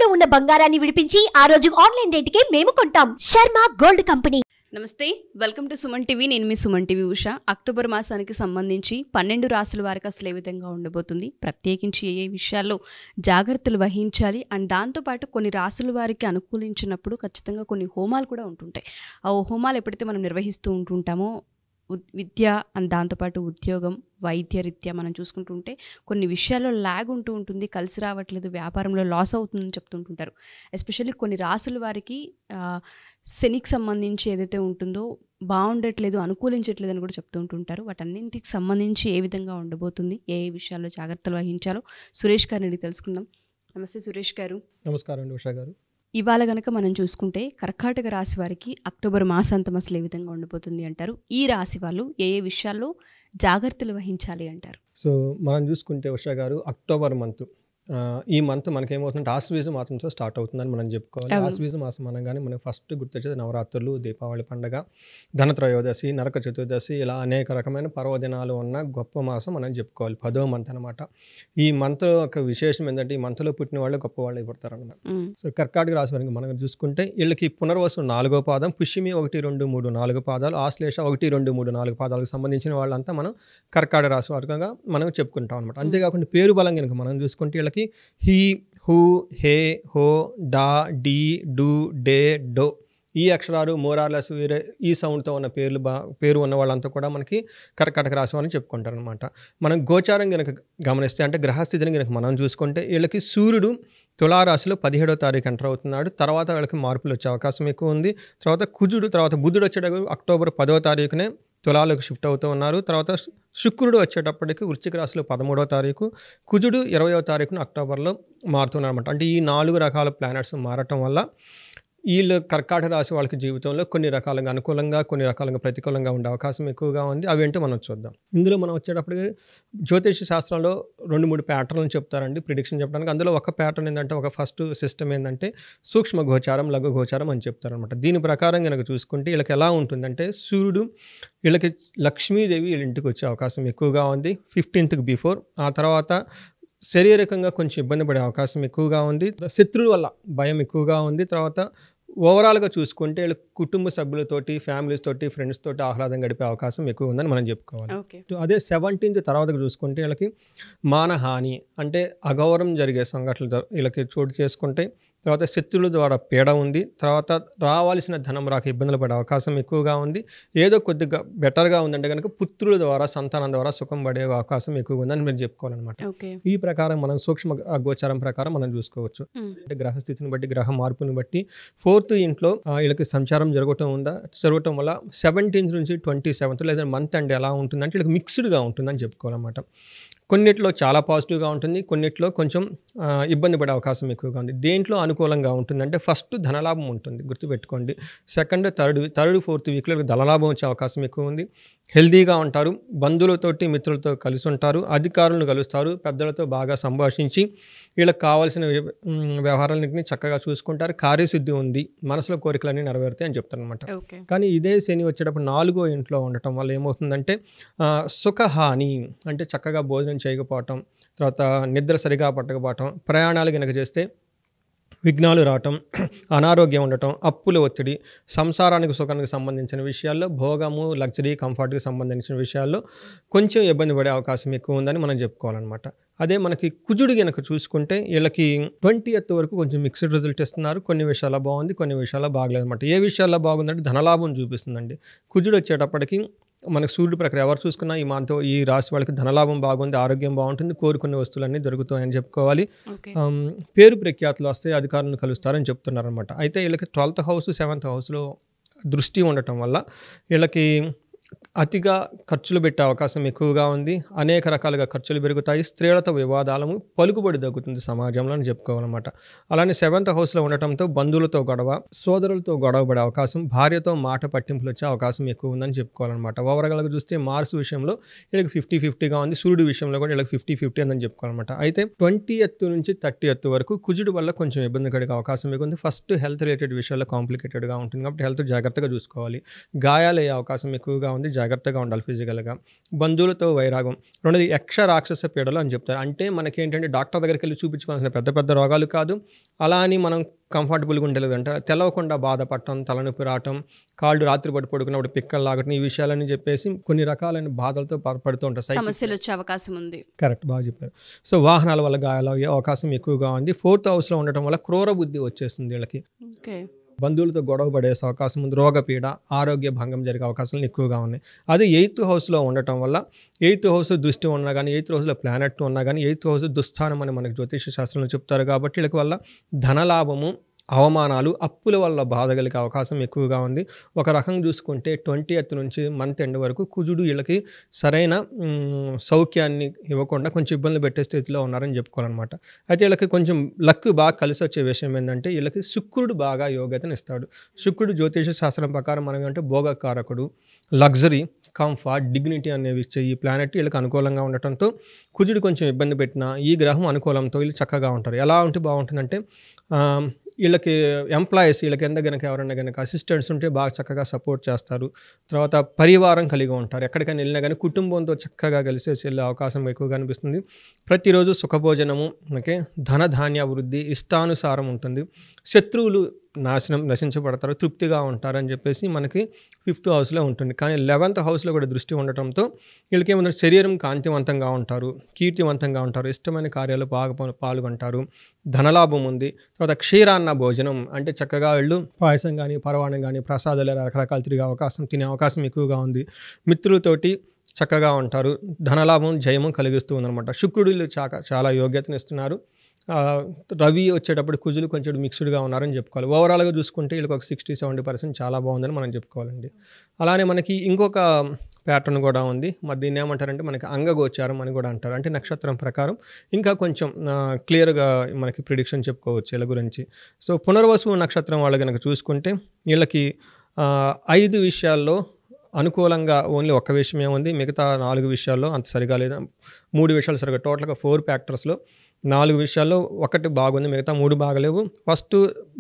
తాకట్టులో ఉన్న బంగారాన్ని విడిపించి ఆ రోజు ఆన్లైన్ రేటుకే మేము కొంటాం. Sharma gold company. నమస్తే, వెల్కమ్ టు సుమన్ టీవీ. నేను మీ సుమన్ టీవీ ఉష. అక్టోబర్ మాసానికి సంబంధించి 12 రాసుల వారికి అసలు ఏ విధంగా ఉండబోతుంది, ప్రత్యేకించి ఏ విషయాల్లో జాగ్రత్తలు వహించాలి అండ్ దాంతోపాటు కొన్ని రాసుల వారికి అనుకూలించినప్పుడు ఖచ్చితంగా కొన్ని హోమాలు కూడా ఉంటుంటాయి. ఆ హోమాలు ఎప్పుడైతే మనం నిర్వహిస్తూ ఉంటుంటామో విద్య అండ్ దాంతోపాటు ఉద్యోగం, వైద్యరీత్యా మనం చూసుకుంటుంటే కొన్ని విషయాల్లో ల్యాగ్ ఉంటూ ఉంటుంది, కలిసి రావట్లేదు, వ్యాపారంలో లాస్ అవుతుందని చెప్తుంటుంటారు. ఎస్పెషల్లీ కొన్ని రాసుల వారికి శనికి సంబంధించి ఏదైతే ఉంటుందో బాగుండట్లేదు, అనుకూలించట్లేదు అని కూడా చెప్తూ ఉంటుంటారు. వాటన్నింటికి సంబంధించి ఏ విధంగా ఉండబోతుంది, ఏ విషయాల్లో జాగ్రత్తలు వహించాలో సురేష్ గారిని అడిగి తెలుసుకుందాం. నమస్తే సురేష్ గారు. నమస్కారం అండి ఉషా గారు. ఇవాళ గనక మనం చూసుకుంటే కర్కాటక రాశి వారికి అక్టోబర్ మాసాంతం అసలు ఏ విధంగా ఉండబోతుంది అంటారు? ఈ రాశి వాళ్ళు ఏ ఏ విషయాల్లో జాగ్రత్తలు వహించాలి అంటారు? సో మనం చూసుకుంటే ఉషా గారు, అక్టోబర్ మంత్, ఈ మంత్ మనకేమవుతుందంటే ఆశ్వీజ మాసంతో స్టార్ట్ అవుతుందని మనం చెప్పుకోవాలి. ఆశ్వీజ మాసం అనగానే మనకు ఫస్ట్ గుర్తొచ్చేది నవరాత్రులు, దీపావళి పండగ, ధనత్రయోదశి, నరక చతుర్దశి, ఇలా అనేక రకమైన పర్వదినాలు ఉన్న గొప్ప మాసం మనం చెప్పుకోవాలి. 10వ మంత్ అనమాట. ఈ మంత్ ఒక విశేషం ఏంటంటే ఈ మంత్లో పుట్టిన వాళ్ళు గొప్ప వాళ్ళు అయిపోతారు అనమాట. సో కర్కాటక రాశి వారికి మనం చూసుకుంటే వీళ్ళకి పునర్వసు 4వ పాదం, పుష్యమి 1, 2, 3, 4 పాదాలు, ఆశ్లేష 1, 2, 3, 4 పాదాలకు సంబంధించిన వాళ్ళంతా మనం కర్కాటక రాశి వారిగా మనం చెప్పుకుంటాం అనమాట. అంతేకాకుండా పేరు బలం కనుక మనం చూసుకుంటే వీళ్ళకి హీ, హూ, హే, హో, డా, డీ, డు, డే, డో, ఈ అక్షరాలు మోరార్లెస్ వేరే ఈ సౌండ్తో ఉన్న పేరు ఉన్న వాళ్ళంతా కూడా మనకి కర్కాటక రాశి అని చెప్పుకుంటారు అనమాట. మనం గోచారం కనుక గమనిస్తే అంటే గ్రహస్థితిని కనుక మనం చూసుకుంటే వీళ్ళకి సూర్యుడు తులారాశిలో 17వ తారీఖు ఎంటర్ అవుతున్నాడు. తర్వాత వీళ్ళకి మార్పులు వచ్చే అవకాశం ఎక్కువ ఉంది. తర్వాత కుజుడు, తర్వాత బుధుడు వచ్చేటప్పుడు అక్టోబర్ 10వ తారీఖునే తులాలకు షిఫ్ట్ అవుతూ ఉన్నారు. తర్వాత శుక్రుడు వచ్చేటప్పటికి వృశ్చిక రాశిలో 13వ తారీఖు, కుజుడు 20వ తారీఖున అక్టోబర్లో మారుతున్నారు అనమాట. అంటే ఈ 4 రకాల ప్లానెట్స్ మారటం వల్ల వీళ్ళు కర్కాటక రాశి వాళ్ళకి జీవితంలో కొన్ని రకాలుగా అనుకూలంగా, కొన్ని రకాలుగా ప్రతికూలంగా ఉండే అవకాశం ఎక్కువగా ఉంది. అవేంటో మనం చూద్దాం. ఇందులో మనం వచ్చేటప్పటికి జ్యోతిష శాస్త్రంలో 2-3 ప్యాటర్న్లు చెప్తారండి ప్రిడిక్షన్ చెప్పడానికి. అందులో ఒక ప్యాటర్న్ ఏంటంటే, ఒక ఫస్ట్ సిస్టమ్ ఏంటంటే సూక్ష్మ గోచారం, లఘు గోచారం అని చెప్తారనమాట. దీని ప్రకారం కనుక చూసుకుంటే వీళ్ళకి ఎలా ఉంటుందంటే, సూర్యుడు వీళ్ళకి లక్ష్మీదేవి వీళ్ళ ఇంటికి వచ్చే అవకాశం ఎక్కువగా ఉంది 15th బిఫోర్. ఆ తర్వాత శారీరకంగా కొంచెం ఇబ్బంది పడే అవకాశం ఎక్కువగా ఉంది. శత్రువుల వల్ల భయం ఎక్కువగా ఉంది. తర్వాత ఓవరాల్గా చూసుకుంటే వీళ్ళ కుటుంబ సభ్యులతోటి, ఫ్యామిలీస్ తోటి, ఫ్రెండ్స్ తోటి ఆహ్లాదం గడిపే అవకాశం ఎక్కువ ఉందని మనం చెప్పుకోవాలి. అదే 17th తర్వాత చూసుకుంటే వీళ్ళకి మానహాని అంటే అగౌరవం జరిగే సంఘటనలు వీళ్ళకి చోటు చేసుకుంటే, తర్వాత శత్రువుల ద్వారా పీడ ఉంది. తర్వాత రావాల్సిన ధనం రాక ఇబ్బందులు పడే అవకాశం ఎక్కువగా ఉంది. ఏదో కొద్దిగా బెటర్గా ఉందంటే కనుక పుత్రుల ద్వారా, సంతానం ద్వారా సుఖం పడే అవకాశం ఎక్కువగా ఉందని మీరు చెప్పుకోవాలన్నమాట. ఈ ప్రకారం మనం సూక్ష్మ గోచారం ప్రకారం మనం చూసుకోవచ్చు. అంటే గ్రహస్థితిని బట్టి, గ్రహ మార్పుని బట్టి 4th ఇంట్లో వీళ్ళకి సంచారం జరగటం వల్ల 17th నుంచి 27th లేదా మంత్ అండ్ ఎలా ఉంటుందంటే వీళ్ళకి మిక్స్డ్గా ఉంటుందని చెప్పుకోవాలన్నమాట. కొన్నిట్లో చాలా పాజిటివ్గా ఉంటుంది, కొన్నిట్లో కొంచెం ఇబ్బంది పడే అవకాశం ఎక్కువగా ఉంది. దేంట్లో అనుకూలంగా ఉంటుందంటే ఫస్ట్ ధనలాభం ఉంటుంది, గుర్తుపెట్టుకోండి. సెకండ్, థర్డ్, 4th వీక్లో ధనలాభం వచ్చే అవకాశం ఎక్కువ ఉంది. హెల్తీగా ఉంటారు, బంధువులతోటి, మిత్రులతో కలిసి ఉంటారు, అధికారులను కలుస్తారు, పెద్దలతో బాగా సంభాషించి వీళ్ళకి కావాల్సిన వ్యవహారాలన్నింటినీ చక్కగా చూసుకుంటారు. కార్యసిద్ధి ఉంది, మనసులో కోరికలన్నీ నెరవేరుతాయి అని చెప్తారు అనమాట. కానీ ఇదే శని వచ్చేటప్పుడు 4వ ఇంట్లో ఉండటం వల్ల ఏమవుతుందంటే సుఖహాని అంటే చక్కగా భోజనం చేయకపోవటం, తర్వాత నిద్ర సరిగా పట్టకపోవటం, ప్రయాణాలు కనుక చేస్తే విఘ్నాలు రావటం, అనారోగ్యం ఉండటం, అప్పుల ఒత్తిడి, సంసారానికి సుఖానికి సంబంధించిన విషయాల్లో, భోగము, లగ్జరీ, కంఫర్ట్కి సంబంధించిన విషయాల్లో కొంచెం ఇబ్బంది పడే అవకాశం ఎక్కువ ఉందని మనం చెప్పుకోవాలన్నమాట. అదే మనకి కుజుడు కనుక చూసుకుంటే వీళ్ళకి 20th వరకు కొంచెం మిక్స్డ్ రిజల్ట్ ఇస్తున్నారు. కొన్ని విషయాల్లో బాగుంది, కొన్ని విషయాల్లో బాగలేదు అనమాట. ఏ విషయాల్లో బాగుందంటే ధనలాభం చూపిస్తుందండి. కుజుడు వచ్చేటప్పటికి మనకు సూర్యుడు ప్రకారం ఎవరు చూసుకున్నా ఈ రాశి వాళ్ళకి ధనలాభం బాగుంది, ఆరోగ్యం బాగుంటుంది, కోరుకునే వస్తువులన్నీ దొరుకుతాయని చెప్పుకోవాలి. పేరు ప్రఖ్యాతులు వస్తాయి, అధికారులను కలుస్తారని చెప్తున్నారు అనమాట. అయితే వీళ్ళకి 12th హౌస్, 7th హౌస్లో దృష్టి ఉండటం వల్ల వీళ్ళకి అతిగా ఖర్చులు పెట్టే అవకాశం ఎక్కువగా ఉంది. అనేక రకాలుగా ఖర్చులు పెరుగుతాయి. స్త్రీలతో వివాదాలము, పలుకుబడి తగ్గుతుంది సమాజంలో అని చెప్పుకోవాలన్నమాట. అలానే 7th హౌస్లో ఉండటంతో బంధువులతో గొడవ, సోదరులతో గొడవ పడే అవకాశం, భార్యతో మాట పట్టింపులు వచ్చే అవకాశం ఎక్కువ ఉందని చెప్పుకోవాలన్నమాట. ఓవరాల్గా చూస్తే మార్స్ విషయంలో వీళ్ళకి 50-50గా ఉంది, సూర్యుడి విషయంలో కూడా వీళ్ళకి 50-50 అని చెప్పుకోవాలన్నమాట. అయితే 20th నుంచి 30th వరకు కుజుడు వల్ల కొంచెం ఇబ్బంది కలిగే అవకాశం ఎక్కువ ఉంది. ఫస్ట్ హెల్త్ రిలేటెడ్ విషయాల్లో కాంప్లికేటెడ్గా ఉంటుంది కాబట్టి హెల్త్ జాగ్రత్తగా చూసుకోవాలి. గాయాలు అయ్యే అవకాశం ఎక్కువగా ఉంది, జాగ్రత్తగా ఉండాలి ఫిజికల్గా. బంధువులతో వైరాగం. రెండోది యక్ష రాక్షస పీడలు అని చెప్తారు. అంటే మనకేంటంటే డాక్టర్ దగ్గరికి వెళ్ళి చూపించుకోవాల్సిన పెద్ద పెద్ద రోగాలు కాదు, అలా అని మనం కంఫర్టబుల్గా ఉండలేదు అంటే తెలవకుండా బాధపడటం, తలనొప్పి రావటం, కాళ్ళు రాత్రిపూట పడుకున్నప్పుడు పిక్కలు లాగటం, ఈ విషయాలని చెప్పేసి కొన్ని రకాలైన బాధలతో పడుతూ ఉంటాయి. సమస్యలు వచ్చే అవకాశం ఉంది. కరెక్ట్, బాగా చెప్పారు. సో వాహనాల వల్ల గాయాలు అయ్యే అవకాశం ఎక్కువగా ఉంది. 4th హౌస్లో ఉండటం వల్ల క్రూర బుద్ధి వచ్చేస్తుంది వీళ్ళకి. బంధువులతో గొడవ పడే అవకాశం ఉంది. రోగపీడ, ఆరోగ్య భంగం జరిగే అవకాశాలు ఎక్కువగా ఉన్నాయి. అది 8th హౌస్లో ఉండటం వల్ల 8th హౌస్ దృష్టి ఉన్నా కానీ, 8th హౌస్లో ప్లానెట్ ఉన్నా కానీ, 8th హౌస్ దుస్థానం అని మనకి జ్యోతిష శాస్త్రంలో చెప్తారు. కాబట్టి వీళ్ళకి వల్ల ధనలాభము, అవమానాలు, అప్పుల వల్ల బాధ కలిగే అవకాశం ఎక్కువగా ఉంది. ఒక రకంగా చూసుకుంటే 20th నుంచి మంత్ ఎండ్ వరకు కుజుడు వీళ్ళకి సరైన సౌఖ్యాన్ని ఇవ్వకుండా కొంచెం ఇబ్బందులు పెట్టే స్థితిలో ఉన్నారని చెప్పుకోవాలన్నమాట. అయితే వీళ్ళకి కొంచెం లక్ బాగా కలిసి వచ్చే విషయం ఏంటంటే వీళ్ళకి శుక్రుడు బాగా యోగ్యతను ఇస్తాడు. శుక్రుడు జ్యోతిష శాస్త్రం ప్రకారం మనకంటే భోగకారకుడు, లగ్జరీ, కంఫర్ట్, డిగ్నిటీ అనేవి ఇచ్చే ఈ ప్లానెట్ వీళ్ళకి అనుకూలంగా ఉండటంతో కుజుడు కొంచెం ఇబ్బంది పెట్టినా ఈ గ్రహం అనుకూలంతో వీళ్ళు చక్కగా ఉంటారు. ఎలా ఉంటే బాగుంటుందంటే వీళ్ళకి ఎంప్లాయీస్, వీళ్ళకి కింద కనుక ఎవరైనా కనుక అసిస్టెంట్స్ ఉంటే బాగా చక్కగా సపోర్ట్ చేస్తారు. తర్వాత పరివారం కలిగి ఉంటారు. ఎక్కడికైనా వెళ్ళినా కానీ కుటుంబంతో చక్కగా కలిసేసి వెళ్ళే అవకాశం ఎక్కువగా కనిపిస్తుంది. ప్రతిరోజు సుఖభోజనము, ఓకే, ధనధాన్య వృద్ధి ఇష్టానుసారం ఉంటుంది. శత్రువులు నశించబడతారు, తృప్తిగా ఉంటారు అని చెప్పేసి మనకి 5th హౌస్లో ఉంటుంది. కానీ 11th హౌస్లో కూడా దృష్టి ఉండటంతో వీళ్ళకి ఏమంటారు, శరీరం కాంతివంతంగా ఉంటారు, కీర్తివంతంగా ఉంటారు, ఇష్టమైన కార్యాలు బాగా పాల్గొంటారు, ధనలాభం ఉంది. తర్వాత క్షీరాన్న భోజనం అంటే చక్కగా వీళ్ళు పాయసం కానీ, పరవాణం కానీ, ప్రసాదాలు రకరకాలు తినే అవకాశం ఎక్కువగా ఉంది. మిత్రులతోటి చక్కగా ఉంటారు, ధనలాభం, జయము కలిగిస్తూ ఉందన్నమాట. శుక్రుడు చాలా యోగ్యతను ఇస్తున్నారు. రవి వచ్చేటప్పుడు కుజులు కొంచెం మిక్స్డ్గా ఉన్నారని చెప్పుకోవాలి. ఓవరాల్గా చూసుకుంటే వీళ్ళకి ఒక 60-70% చాలా బాగుందని మనం చెప్పుకోవాలండి. అలానే మనకి ఇంకొక ప్యాటర్న్ కూడా ఉంది. మరి దీన్ని ఏమంటారంటే మనకి అంగగోచారం అని కూడా అంటారు. అంటే నక్షత్రం ప్రకారం ఇంకా కొంచెం క్లియర్గా మనకి ప్రిడిక్షన్ చెప్పుకోవచ్చు వీళ్ళ గురించి. సో పునర్వసు నక్షత్రం వాళ్ళు కనుక చూసుకుంటే వీళ్ళకి 5 విషయాల్లో అనుకూలంగా ఓన్లీ ఒక్క విషయమే ఉంది. మిగతా 4 విషయాల్లో అంత సరిగా లేదు. 3 విషయాలు సరిగా, టోటల్గా 4 ఫ్యాక్టర్స్లో 4 విషయాల్లో ఒకటి బాగుంది, మిగతా 3 బాగలేవు. ఫస్ట్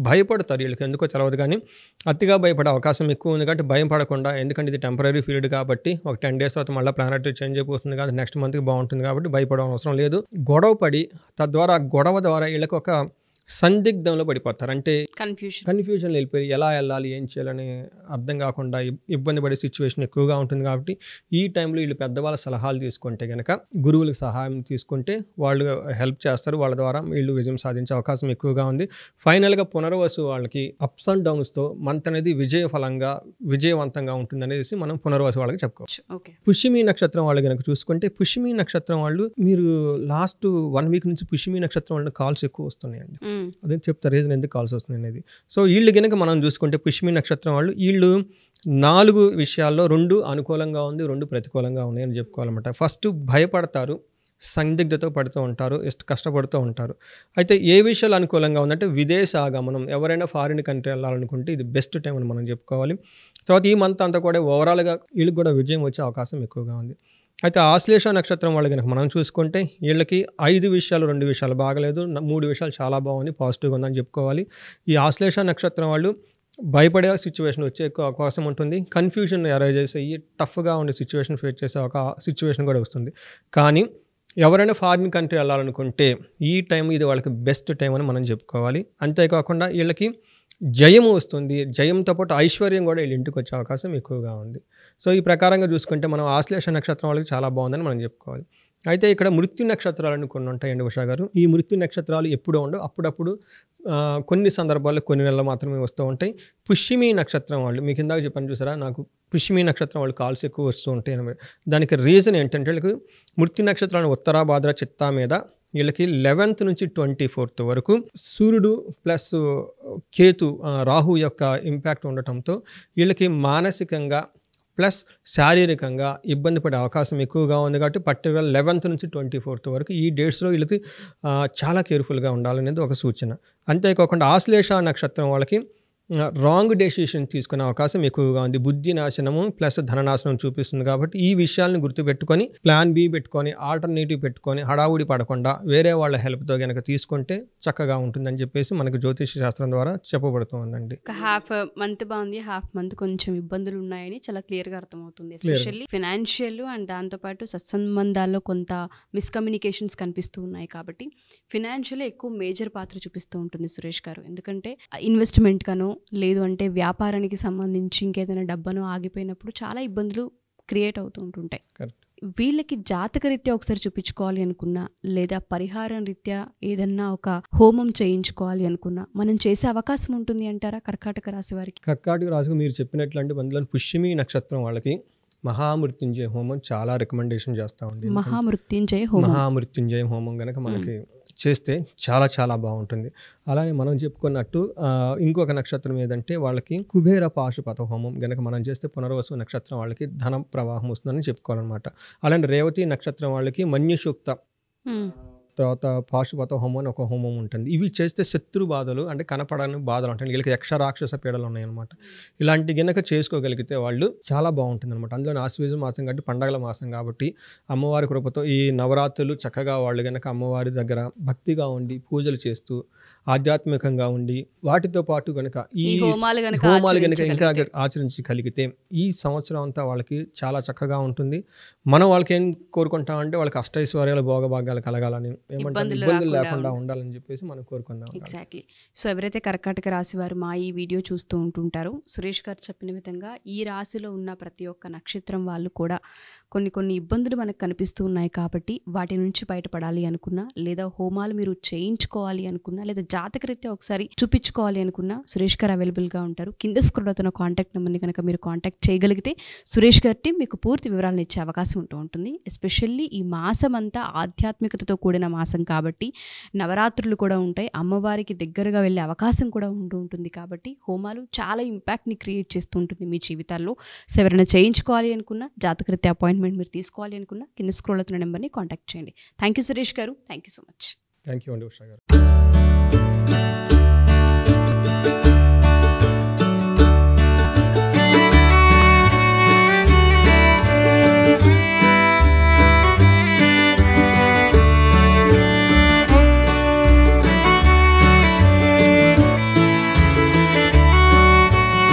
భయపడతారు, వీళ్ళకి ఎందుకో తెలవదు కానీ అతిగా భయపడే అవకాశం ఎక్కువ ఉంది. కాబట్టి భయం పడకుండా, ఎందుకంటే ఇది టెంపరీ పీరియడ్ కాబట్టి ఒక 10 days తర్వాత మళ్ళీ ప్లానెట్ చేంజ్ అయిపోతుంది కాబట్టి నెక్స్ట్ మంత్కి బాగుంటుంది కాబట్టి భయపడే అవసరం లేదు. గొడవ పడి తద్వారా గొడవ ద్వారా వీళ్ళకి ఒక సందిగ్ధంలో పడిపోతారు. అంటే కన్ఫ్యూజన్లో వెళ్ళిపోయి ఎలా వెళ్ళాలి, ఏం చేయాలని అర్థం కాకుండా ఇబ్బంది పడే సిచ్యువేషన్ ఎక్కువగా ఉంటుంది. కాబట్టి ఈ టైంలో వీళ్ళు పెద్దవాళ్ళ సలహాలు తీసుకుంటే కనుక, గురువులకు సహాయం తీసుకుంటే వాళ్ళు హెల్ప్ చేస్తారు. వాళ్ళ ద్వారా వీళ్ళు విజయం సాధించే అవకాశం ఎక్కువగా ఉంది. ఫైనల్గా పునర్వసు వాళ్ళకి అప్స్ అండ్ డౌన్స్తో మంత్ అనేది విజయవంతంగా ఉంటుంది అనేసి మనం పునర్వసు వాళ్ళకి చెప్పుకోవచ్చు. పుష్యమి నక్షత్రం వాళ్ళు కనుక చూసుకుంటే, పుష్యమి నక్షత్రం వాళ్ళు మీరు లాస్ట్ 1 week నుంచి పుష్యమి నక్షత్రం వాళ్ళు కాల్స్ ఎక్కువ వస్తున్నాయండి. అదే చెప్తారు రీజన్ ఎందుకు కాల్స్ వస్తుంది అనేది. సో వీళ్ళు కనుక మనం చూసుకుంటే పుష్యమి నక్షత్రం వాళ్ళు 4 విషయాల్లో 2 అనుకూలంగా ఉంది, 2 ప్రతికూలంగా ఉన్నాయి అని చెప్పుకోవాలన్నమాట. ఫస్ట్ భయపడతారు, సందిగ్ధతో పడుతూ ఉంటారు, కష్టపడుతూ ఉంటారు. అయితే ఏ విషయాలు అనుకూలంగా ఉందంటే విదేశాగమనం, ఎవరైనా ఫారిన్ కంట్రీ వెళ్ళాలనుకుంటే ఇది బెస్ట్ టైం అని మనం చెప్పుకోవాలి. తర్వాత ఈ మంత్ అంతా కూడా ఓవరాల్గా వీళ్ళకి కూడా విజయం వచ్చే అవకాశం ఎక్కువగా ఉంది. అయితే ఆశ్లేష నక్షత్రం వాళ్ళు కనుక మనం చూసుకుంటే వీళ్ళకి 5 విషయాలు 2 విషయాలు బాగలేదు, 3 విషయాలు చాలా బాగుంది, పాజిటివ్గా ఉందని చెప్పుకోవాలి. ఈ ఆశ్లేష నక్షత్రం వాళ్ళు భయపడే సిచ్యువేషన్ వచ్చే ఎక్కువ అవకాశం ఉంటుంది. కన్ఫ్యూజన్ అరైజ్ అయ్యి టఫ్గా ఉండే సిచ్యువేషన్ ఫేస్ చేసే ఒక సిచ్యువేషన్ కూడా వస్తుంది. కానీ ఎవరైనా ఫారిన్ కంట్రీ వెళ్ళాలనుకుంటే ఈ టైం ఇది వాళ్ళకి బెస్ట్ టైం అని మనం చెప్పుకోవాలి. అంతేకాకుండా వీళ్ళకి జయం వస్తుంది, జయంతో పాటు ఐశ్వర్యం కూడా వీళ్ళ ఇంటికి వచ్చే అవకాశం ఎక్కువగా ఉంది. సో ఈ ప్రకారంగా చూసుకుంటే మనం ఆశ్లేష నక్షత్రం వాళ్ళకి చాలా బాగుందని మనం చెప్పుకోవాలి. అయితే ఇక్కడ మృత్యు నక్షత్రాలను కొన్ని ఉంటాయండి ఉషా గారు. ఈ మృత్యు నక్షత్రాలు ఎప్పుడూ ఉండవు, అప్పుడప్పుడు కొన్ని సందర్భాల్లో కొన్ని నెలలు మాత్రమే వస్తూ ఉంటాయి. పుష్యమి నక్షత్రం వాళ్ళు మీకు ఇందాక చెప్పాను చూసారా, నాకు పుష్యమి నక్షత్రం వాళ్ళు కాల్స్ ఎక్కువ వస్తూ ఉంటాయి అని. దానికి రీజన్ ఏంటంటే వీళ్ళకి మృత్యు నక్షత్రాలను ఉత్తర భాద్ర చిత్తా మీద వీళ్ళకి 11th నుంచి 24th వరకు సూర్యుడు ప్లస్ కేతు రాహు యొక్క ఇంపాక్ట్ ఉండటంతో వీళ్ళకి మానసికంగా ప్లస్ శారీరకంగా ఇబ్బంది పడే అవకాశం ఎక్కువగా ఉంది. కాబట్టి పర్టికులర్ 11th నుంచి 24th వరకు ఈ డేట్స్లో వీళ్ళకి చాలా కేర్ఫుల్గా ఉండాలనేది ఒక సూచన. అంతేకాకుండా ఆశ్లేష నక్షత్రం వాళ్ళకి రాంగ్ డెసిషన్ తీసుకునే అవకాశం ఎక్కువగా ఉంది. బుద్ధి నాశనము ప్లస్ ధననాశనం చూపిస్తుంది. కాబట్టి ఈ విషయాలను గుర్తుపెట్టుకొని ప్లాన్ బి పెట్టుకొని ఆల్టర్నేటివ్ పెట్టుకొని హడావుడి పడకుండా వేరే వాళ్ళ హెల్ప్తో కనుక తీసుకుంటే చక్కగా ఉంటుందని చెప్పేసి మనకు జ్యోతిష శాస్త్రం ద్వారా చెప్పబడుతుందండి. ఒక హాఫ్ మంత్ బాగుంది, హాఫ్ మంత్ కొంచెం ఇబ్బందులు ఉన్నాయని చాలా క్లియర్గా అర్థమవుతుంది. ఎస్పెషల్లీ ఫినాన్షియల్ అండ్ దాంతోపాటు సత్సంబంధాల్లో కొంత మిస్కమ్యూనికేషన్స్ కనిపిస్తూ ఉన్నాయి. కాబట్టి ఫినాన్షియల్ ఎక్కువ మేజర్ పాత్ర చూపిస్తూ ఉంటుంది సురేష్ గారు. ఎందుకంటే ఇన్వెస్ట్మెంట్ గానో లేదు అంటే వ్యాపారానికి సంబంధించి ఇంకేదైనా డబ్బనో ఆగిపోయినప్పుడు చాలా ఇబ్బందులు క్రియేట్ అవుతూ ఉంటుంటాయి. వీళ్ళకి జాతక రీత్యా ఒకసారి చూపించుకోవాలి అనుకున్నా లేదా పరిహారం రీత్యా ఏదన్నా ఒక హోమం చేయించుకోవాలి అనుకున్నా మనం చేసే అవకాశం ఉంటుంది అంటారా కర్కాటక రాశి వారికి? కర్కాటక రాశికి మీరు చెప్పినట్లు అంటే అందులో పుష్యమి నక్షత్రం వాళ్ళకి మహామృత్యుంజయ హోమం చాలా రికమెండేషన్ చేస్తా ఉండి. మహామృత్యుంజయ హోమం కనుక మనకి చేస్తే చాలా చాలా బాగుంటుంది. అలానే మనం చెప్పుకున్నట్టు ఇంకొక నక్షత్రం ఏదంటే వాళ్ళకి కుబేర పాశుపత హోమం కనుక మనం చేస్తే పునర్వసు నక్షత్రం వాళ్ళకి ధన ప్రవాహం వస్తుందని చెప్పుకోవాలన్నమాట. అలానే రేవతి నక్షత్రం వాళ్ళకి మన్యుసూక్త తర్వాత పాశుపత హోమం అని ఒక హోమం ఉంటుంది. ఇవి చేస్తే శత్రు బాధలు అంటే కనపడని బాధలు ఉంటాయి. వీళ్ళకి యక్ష రాక్షస పీడలు ఉన్నాయన్నమాట. ఇలాంటి గనక చేసుకోగలిగితే వాళ్ళు చాలా బాగుంటుంది అనమాట. అందులో ఆశ్వీజ మాసం కాబట్టి పండగల మాసం కాబట్టి అమ్మవారి కృపతో ఈ నవరాత్రులు చక్కగా వాళ్ళు గనక అమ్మవారి దగ్గర భక్తిగా ఉండి పూజలు చేస్తూ ఆధ్యాత్మికంగా ఉండి వాటితో పాటు గనక ఈ హోమాలు గనక ఇంకా ఆచరించగలిగితే ఈ సంవత్సరం అంతా వాళ్ళకి చాలా చక్కగా ఉంటుంది. మనం వాళ్ళకి ఏం కోరుకుంటామంటే వాళ్ళకి అష్టైశ్వర్యాలు భోగభాగ్యాలు కలగాలని ఇబ్బందులు లేకుండా ఉండాలని చెప్పేసి మనం కోరుకుందాం. ఎగ్జాక్ట్లీ. సో ఎవరైతే కర్కాటక రాశి వారు మా ఈ వీడియో చూస్తూ ఉంటుంటారో సురేష్ గారు చెప్పిన విధంగా ఈ రాశిలో ఉన్న ప్రతి ఒక్క నక్షత్రం వాళ్ళు కూడా కొన్ని ఇబ్బందులు మనకు కనిపిస్తూ ఉన్నాయి. కాబట్టి వాటి నుంచి బయటపడాలి అనుకున్నా లేదా హోమాలు మీరు చేయించుకోవాలి అనుకున్నా లేదా జాతకరీత్యా ఒకసారి చూపించుకోవాలి అనుకున్నా సురేష్ గారు అవైలబుల్గా ఉంటారు. కింద స్క్రోల్ అవుతున్న కాంటాక్ట్ నెంబర్ని కనుక మీరు కాంటాక్ట్ చేయగలిగితే సురేష్ గారి మీకు పూర్తి వివరాలను ఇచ్చే అవకాశం ఉంటుంది. ఎస్పెషల్లీ ఈ మాసం అంతా ఆధ్యాత్మికతతో కూడిన మాసం కాబట్టి నవరాత్రులు కూడా ఉంటాయి. అమ్మవారికి దగ్గరగా వెళ్ళే అవకాశం కూడా ఉంటుంది. కాబట్టి హోమాలు చాలా ఇంపాక్ట్ని క్రియేట్ చేస్తూ ఉంటుంది మీ జీవితాల్లో. సో ఎవరైనా చేయించుకోవాలి అనుకున్నా జాతకరీత్యా అపాయింట్మెంట్ మీరు తీసుకోవాలి అనుకున్నా కింద స్క్రోల్ అవుతున్న నెంబర్ని కాంటాక్ట్ చేయండి. థ్యాంక్ యూ సురేష్ గారు. Thank you so much. Thank you అండి ఉషా గారు.